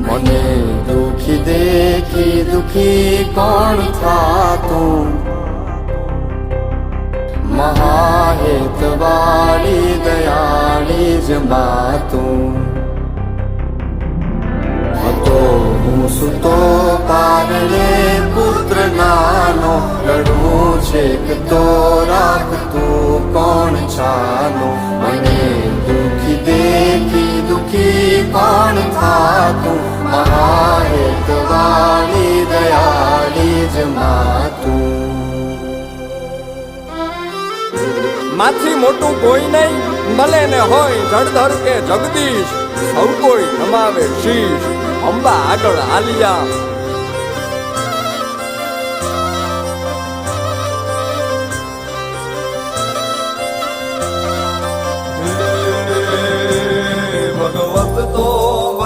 મને દુખી દેખી દુખી કોણ થાતું મહાહેતવાળી દયાળી જ માતું હતો હું સુતો પારણે પુત્ર નાનો રડું છેક તો રાખતું કોણ છાનો મને દુખી દેખી દુખી કોણ થાતું મહાહેતવાળી દયાળી જ માતું માથી મોટું કોઈ નહીં ભલે ને હોય જળધર કે જગદીશ સૌ કોઈ નમાવે શીશ અંબા આગળ આલિયા